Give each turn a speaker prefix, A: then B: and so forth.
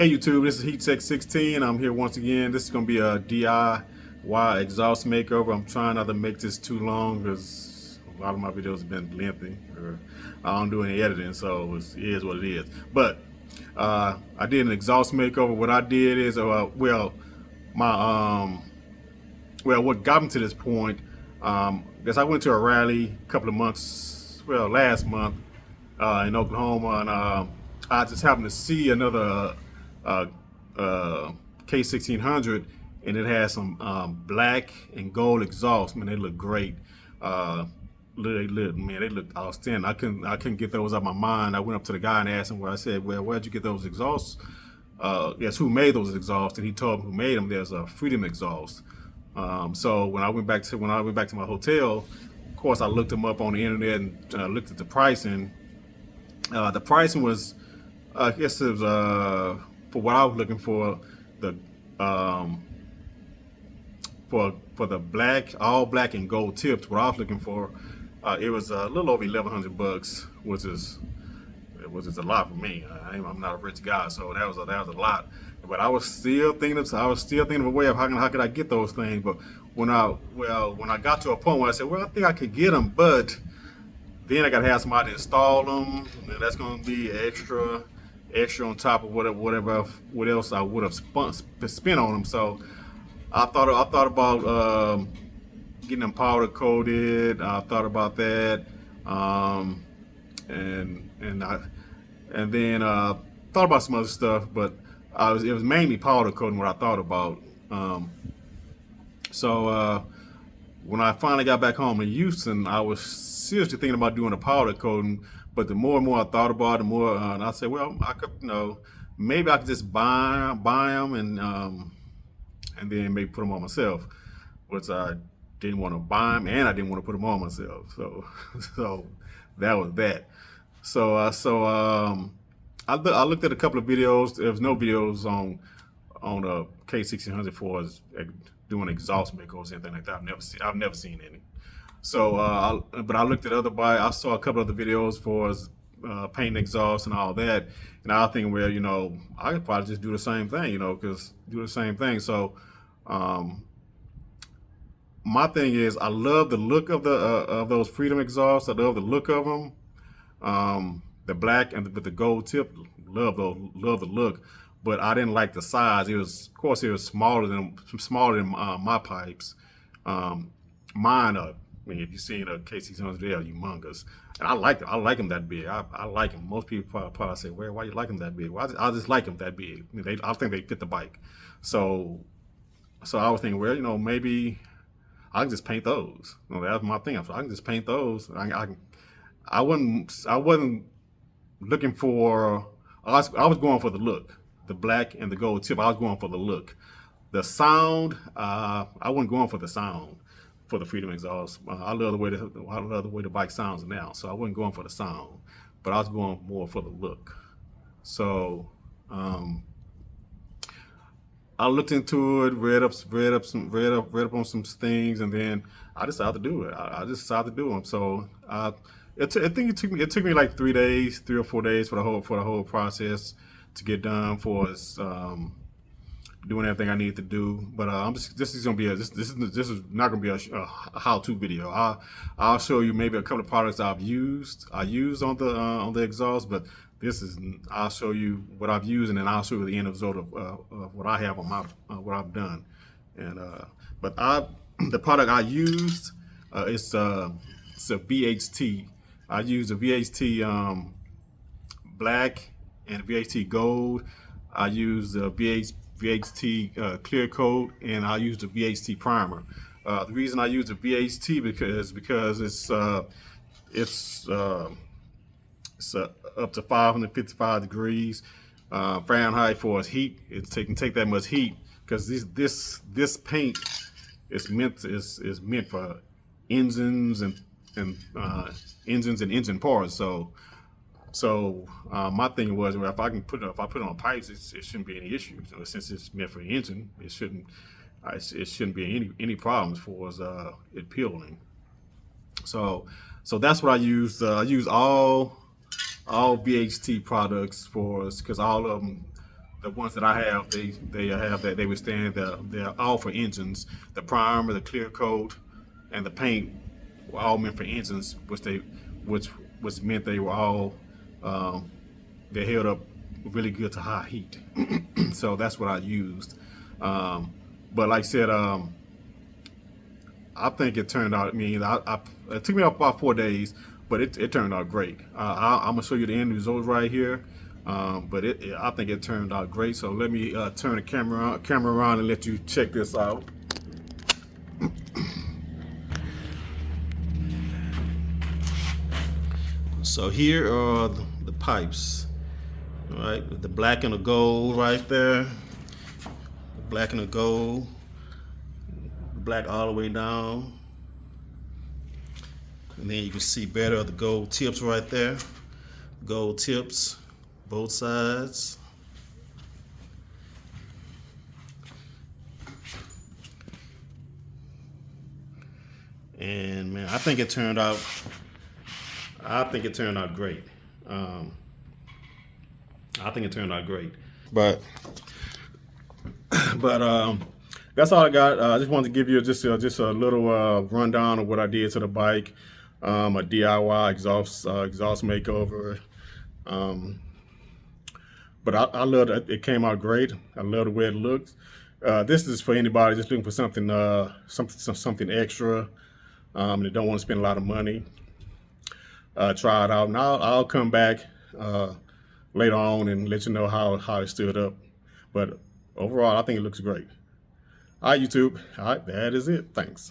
A: Hey YouTube, this is K1600B. I'm here once again. This is going to be a DIY exhaust makeover. I'm trying not to make this too long because a lot of my videos have been lengthy. Or I don't do any editing, so it is what it is. But I did an exhaust makeover. What I did is, my what got me to this point, because I went to a rally a couple of months, last month in Oklahoma, and I just happened to see another uh, K1600, and it has some black and gold exhaust. Man, they look great. They look outstanding. I couldn't get those out of my mind. I went up to the guy and asked him where. I said, "Well, where'd you get those exhausts?" Yes, who made those exhausts? And he told me who made them. There's a Freedom exhaust. So when I went back to my hotel, of course I looked them up on the internet and looked at the pricing. The pricing was, I guess it was for what I was looking for, the um, for the black, all black and gold tips. What I was looking for, it was a little over $1,100, which is a lot for me. I'm not a rich guy, so that was a lot. But I was still thinking of a way of how could I get those things. But when I got to a point where I said, well, I think I could get them, but then I got to have somebody install them, and that's going to be extra on top of what else I would have spent on them. So I thought about getting them powder coated. I thought about that, and then thought about some other stuff, but it was mainly powder coating what I thought about. So when I finally got back home in Houston, I was seriously thinking about doing a powder coating. But the more and more I thought about it, the more and I said, well, I could, maybe I could just buy them and then maybe put them on myself, which I didn't want to buy them and I didn't want to put them on myself. So so that was that. I looked at a couple of videos. There was no videos on a K1600 for us doing exhaust makeovers or anything like that. I've never seen any. So, but I looked at I saw a couple of the videos for painting exhaust and all that, and I was thinking, well, I could probably just do the same thing, So, my thing is, I love the look of those Freedom exhausts. I love the look of them. The black and with the gold tip, love the look, but I didn't like the size. Of course, it was smaller than my pipes. Mine, I mean, if you've seen a K1600, they are humongous, and I like them. I like them that big. I like them. Most people probably say, "Well, why you like them that big?" Well, I just like them that big. I mean, I think they fit the bike. So, I was thinking, well, maybe I can just paint those. That was my thing. I can just paint those. I wasn't looking for. I was going for the look, the black and the gold tip. I was going for the look. The sound, I wasn't going for the sound for the Freedom exhaust. I love the way the bike sounds now, so I wasn't going for the sound, but I was going more for the look. So I looked into it, read up on some things, and then I decided to do it. I just decided to do them. So I think it took me like 3 or 4 days for the whole process to get done for us. Doing everything I need to do, but this is gonna be this is not gonna be a how-to video. I'll show you maybe a couple of products I used on the exhaust, but I'll show you what I've used, and then I'll show you the end result of what I have on my what I've done. And the product I used it's a VHT. I used a VHT black and VHT gold. I used a VHT clear coat, and I used a VHT primer. The reason I use a VHT because it's up to 555 degrees Fahrenheit for its heat. It can take that much heat because this paint is meant for engines and engine parts. So my thing was, well, if I put it on pipes, it shouldn't be any issues. Since it's meant for the engine, it shouldn't be any problems for us it peeling. So that's what I used. I used all VHT products for us because all of them the ones that I have, they have that they withstand they're all for engines. The primer, the clear coat, and the paint were all meant for engines, which which meant they were all um, they held up really good to high heat. So that's what I used. Um, but like I said, I think it turned out. I mean, it took me about 4 days, but it turned out great. I'm gonna show you the end results right here. But I think it turned out great. So let me turn the camera around and let you check this out. So here are the pipes, all right, with the black and the gold right there. The black and the gold, black all the way down. And then you can see better the gold tips right there. Gold tips, both sides. And man, I think it turned out great. I think it turned out great. But but that's all I got. I just wanted to give you just a little rundown of what I did to the bike. A DIY exhaust makeover. Um, but I love it. It came out great. I love the way it looks. This is for anybody just looking for something extra. They don't want to spend a lot of money. Try it out, and I'll come back later on and let you know how it stood up. But overall, I think it looks great. All right, YouTube. All right, that is it. Thanks.